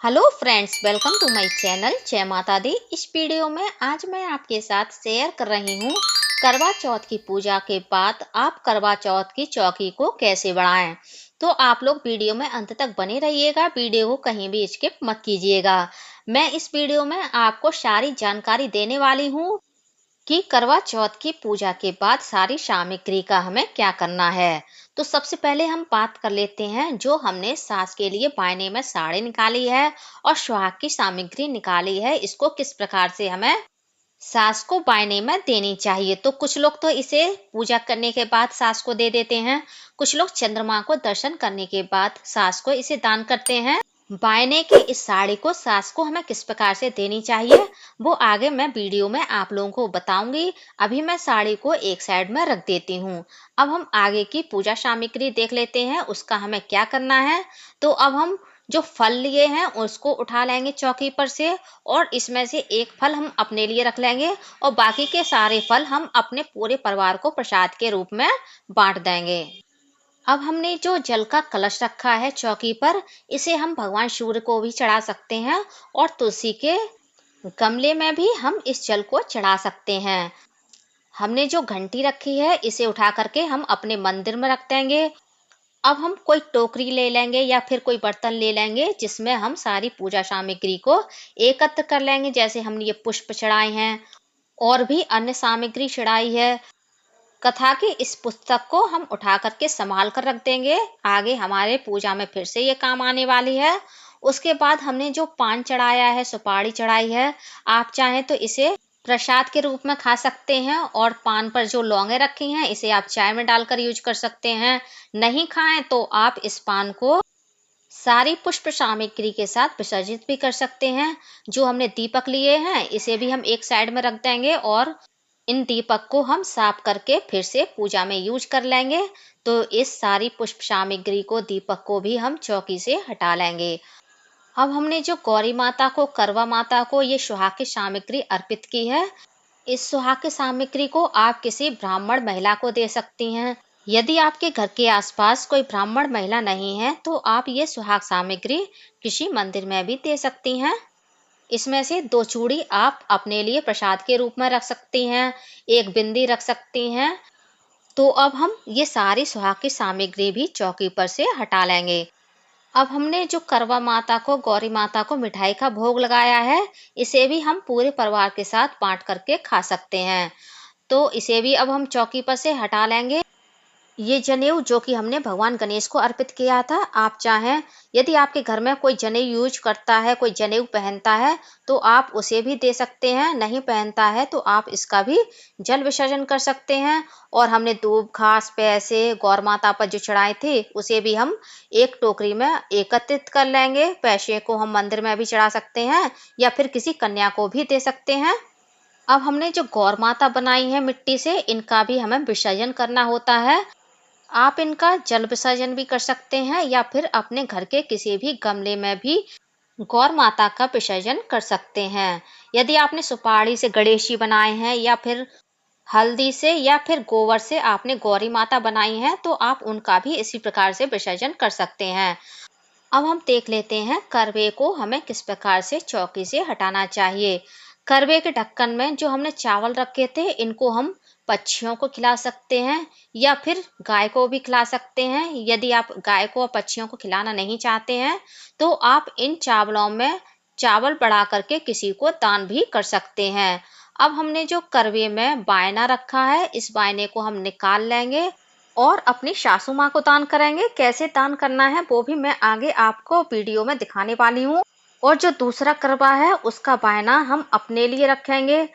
Hello friends, welcome to my channel जय माता दी। इस वीडियो में आज मैं आपके साथ शेयर कर रही हूँ करवा चौथ की पूजा के बाद आप करवा चौथ की चौकी को कैसे बढ़ाएं। तो आप लोग वीडियो में अंत तक बने रहिएगा, वीडियो को कहीं भी स्किप मत कीजिएगा। मैं इस वीडियो में आपको सारी जानकारी देने वाली हूँ कि करवा चौथ की पूजा के बाद सारी सामग्री का हमें क्या करना है। तो सबसे पहले हम बात कर लेते हैं जो हमने सास के लिए बायने में साड़ी निकाली है और सुहाग की सामग्री निकाली है, इसको किस प्रकार से हमें सास को बायने में देनी चाहिए। तो कुछ लोग तो इसे पूजा करने के बाद सास को दे देते हैं, कुछ लोग चंद्रमा को दर्शन करने के बाद सास को इसे दान करते हैं। बायने की इस साड़ी को सास को हमें किस प्रकार से देनी चाहिए वो आगे मैं वीडियो में आप लोगों को बताऊंगी। अभी मैं साड़ी को एक साइड में रख देती हूँ। अब हम आगे की पूजा सामग्री देख लेते हैं, उसका हमें क्या करना है। तो अब हम जो फल लिए हैं उसको उठा लेंगे चौकी पर से, और इसमें से एक फल हम अपने लिए रख लेंगे और बाकी के सारे फल हम अपने पूरे परिवार को प्रसाद के रूप में बांट देंगे। अब हमने जो जल का कलश रखा है चौकी पर, इसे हम भगवान सूर्य को भी चढ़ा सकते हैं और तुलसी के गमले में भी हम इस जल को चढ़ा सकते हैं। हमने जो घंटी रखी है इसे उठा करके हम अपने मंदिर में रख देंगे। अब हम कोई टोकरी ले लेंगे या फिर कोई बर्तन ले लेंगे जिसमें हम सारी पूजा सामग्री को एकत्र कर लेंगे। जैसे हमने ये पुष्प चढ़ाए हैं और भी अन्य सामग्री चढ़ाई है। कथा की इस पुस्तक को हम उठा करके संभाल कर रख देंगे, आगे हमारे पूजा में फिर से ये काम आने वाली है। उसके बाद हमने जो पान चढ़ाया है, सुपारी चढ़ाई है, आप चाहें तो इसे प्रसाद के रूप में खा सकते हैं। और पान पर जो लौंगे रखी हैं इसे आप चाय में डालकर यूज कर सकते हैं। नहीं खाएं तो आप इस पान को सारी पुष्प सामग्री के साथ विसर्जित भी कर सकते हैं। जो हमने दीपक लिए हैं इसे भी हम एक साइड में रख देंगे और इन दीपक को हम साफ करके फिर से पूजा में यूज कर लेंगे। तो इस सारी पुष्प सामग्री को, दीपक को भी हम चौकी से हटा लेंगे। अब हमने जो गौरी माता को, करवा माता को ये सुहाग की सामग्री अर्पित की है, इस सुहाग की सामग्री को आप किसी ब्राह्मण महिला को दे सकती हैं। यदि आपके घर के आसपास कोई ब्राह्मण महिला नहीं है तो आप ये सुहाग सामग्री किसी मंदिर में भी दे सकती हैं। इसमें से 2 चूड़ी आप अपने लिए प्रसाद के रूप में रख सकती हैं, एक बिंदी रख सकती हैं। तो अब हम ये सारी सुहाग की सामग्री भी चौकी पर से हटा लेंगे। अब हमने जो करवा माता को, गौरी माता को मिठाई का भोग लगाया है, इसे भी हम पूरे परिवार के साथ बांट करके खा सकते हैं। तो इसे भी अब हम चौकी पर से हटा लेंगे। ये जनेऊ जो कि हमने भगवान गणेश को अर्पित किया था, आप चाहें यदि आपके घर में कोई जनेऊ यूज करता है, कोई जनेऊ पहनता है तो आप उसे भी दे सकते हैं। नहीं पहनता है तो आप इसका भी जल विसर्जन कर सकते हैं। और हमने दूब घास पैसे गौर माता पर जो चढ़ाए थे उसे भी हम एक टोकरी में एकत्रित कर लेंगे। पैसे को हम मंदिर में भी चढ़ा सकते हैं या फिर किसी कन्या को भी दे सकते हैं। अब हमने जो गौर माता बनाई है मिट्टी से, इनका भी हमें विसर्जन करना होता है। आप इनका जल विसर्जन भी कर सकते हैं या फिर अपने घर के किसी भी गमले में भी गौर माता का विसर्जन कर सकते हैं। यदि आपने सुपारी से गणेश जी बनाए हैं या फिर हल्दी से या फिर गोबर से आपने गौरी माता बनाई है तो आप उनका भी इसी प्रकार से विसर्जन कर सकते हैं। अब हम देख लेते हैं करवे को हमें किस प्रकार से चौकी से हटाना चाहिए। करवे के ढक्कन में जो हमने चावल रखे थे इनको हम पक्षियों को खिला सकते हैं या फिर गाय को भी खिला सकते हैं। यदि आप गाय को और पक्षियों को खिलाना नहीं चाहते हैं तो आप इन चावलों में चावल बढ़ा करके किसी को दान भी कर सकते हैं। अब हमने जो करवे में बायना रखा है, इस बायने को हम निकाल लेंगे और अपनी सासू माँ को दान करेंगे। कैसे दान करना है वो भी मैं आगे आपको वीडियो में दिखाने वाली हूँ। और जो दूसरा करवा है उसका बायना हम अपने लिए रखेंगे।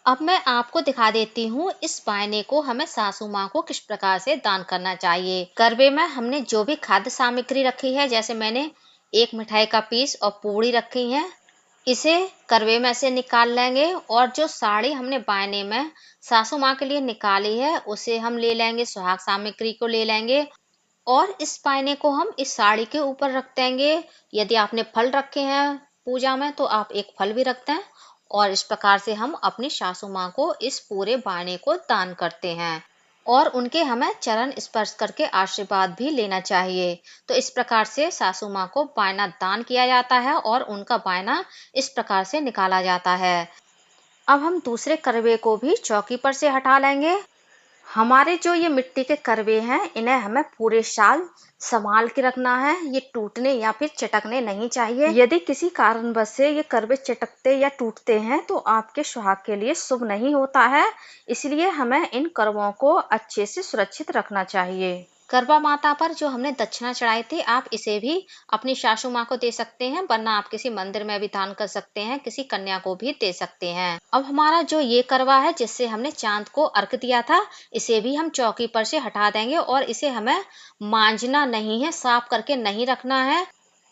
अब मैं आपको दिखा देती हूँ इस बायने को हमें सासू माँ को किस प्रकार से दान करना चाहिए। करवे में हमने जो भी खाद्य सामग्री रखी है, जैसे मैंने एक मिठाई का पीस और पूड़ी रखी है, इसे करवे में से निकाल लेंगे। और जो साड़ी हमने बायने में सासू माँ के लिए निकाली है उसे हम ले लेंगे, सुहाग सामग्री को ले लेंगे और इस बायने को हम इस साड़ी के ऊपर रख देंगे। यदि आपने फल रखे हैं पूजा में तो आप एक फल भी रखते हैं। और इस प्रकार से हम अपनी सासू माँ को इस पूरे बायने को दान करते हैं। और उनके हमें चरण स्पर्श करके आशीर्वाद भी लेना चाहिए। तो इस प्रकार से सासू माँ को वायना दान किया जाता है और उनका वायना इस प्रकार से निकाला जाता है। अब हम दूसरे करवे को भी चौकी पर से हटा लेंगे। हमारे जो ये मिट्टी के करवे हैं, इन्हें हमें पूरे साल संभाल के रखना है। ये टूटने या फिर चटकने नहीं चाहिए। यदि किसी कारणवश से ये करवे चटकते या टूटते हैं तो आपके सुहाग के लिए शुभ नहीं होता है। इसलिए हमें इन करवों को अच्छे से सुरक्षित रखना चाहिए। करवा माता पर जो हमने दक्षिणा चढ़ाई थी, आप इसे भी अपनी सासू माँ को दे सकते हैं, वरना आप किसी मंदिर में भी दान कर सकते हैं, किसी कन्या को भी दे सकते हैं। अब हमारा जो ये करवा है जिससे हमने चांद को अर्घ दिया था, इसे भी हम चौकी पर से हटा देंगे और इसे हमें मांजना नहीं है, साफ करके नहीं रखना है।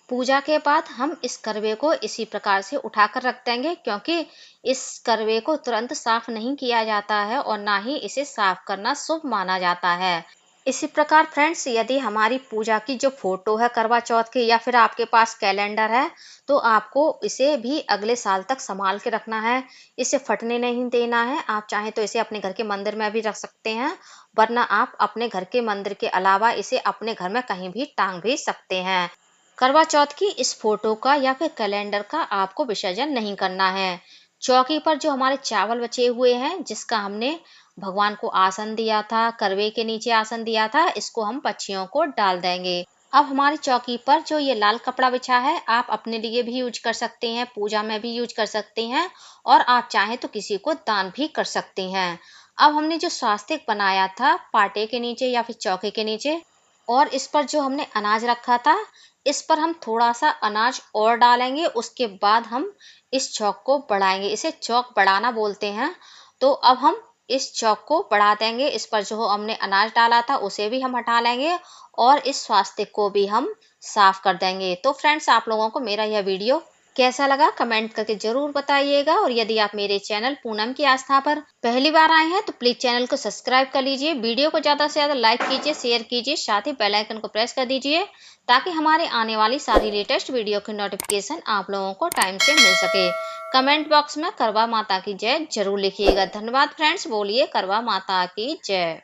पूजा के बाद हम इस करवे को इसी प्रकार से उठाकर रख देंगे, क्योंकि इस करवे को तुरंत साफ नहीं किया जाता है और ना ही इसे साफ करना शुभ माना जाता है। इसी प्रकार फ्रेंड्स, यदि हमारी पूजा की जो फोटो है करवा चौथ की, या फिर आपके पास कैलेंडर है, तो आपको इसे भी अगले साल तक संभाल के रखना है। इसे फटने नहीं देना है। आप चाहें तो इसे अपने घर के मंदिर में भी रख सकते हैं, वरना आप अपने घर के मंदिर के अलावा इसे अपने घर में कहीं भी टांग भी सकते हैं। करवा चौथ की इस फोटो का या फिर कैलेंडर का आपको विसर्जन नहीं करना है। चौकी पर जो हमारे चावल बचे हुए हैं, जिसका हमने भगवान को आसन दिया था, करवे के नीचे आसन दिया था, इसको हम पक्षियों को डाल देंगे। अब हमारी चौकी पर जो ये लाल कपड़ा बिछा है, आप अपने लिए भी यूज कर सकते हैं, पूजा में भी यूज कर सकते हैं, और आप चाहें तो किसी को दान भी कर सकते हैं। अब हमने जो स्वास्तिक बनाया था पाटे के नीचे या फिर चौकी के नीचे, और इस पर जो हमने अनाज रखा था, इस पर हम थोड़ा सा अनाज और डालेंगे। उसके बाद हम इस चौक को बढ़ाएंगे, इसे चौक बढ़ाना बोलते हैं। तो अब हम इस चौक को बढ़ा देंगे। इस पर जो हमने अनाज डाला था उसे भी हम हटा लेंगे और इस स्वास्तिक को भी हम साफ कर देंगे। तो फ्रेंड्स, आप लोगों को मेरा यह वीडियो कैसा लगा कमेंट करके जरूर बताइएगा, और यदि आप मेरे चैनल पूनम की आस्था पर पहली बार आए हैं तो प्लीज चैनल को सब्सक्राइब कर लीजिए, वीडियो को ज्यादा से ज्यादा लाइक कीजिए, शेयर कीजिए, साथ ही बेल आइकन को प्रेस कर दीजिए, ताकि हमारे आने वाली सारी लेटेस्ट वीडियो की नोटिफिकेशन आप लोगों को टाइम से मिल सके। कमेंट बॉक्स में करवा माता की जय जरूर लिखिएगा। धन्यवाद फ्रेंड्स, बोलिए करवा माता की जय।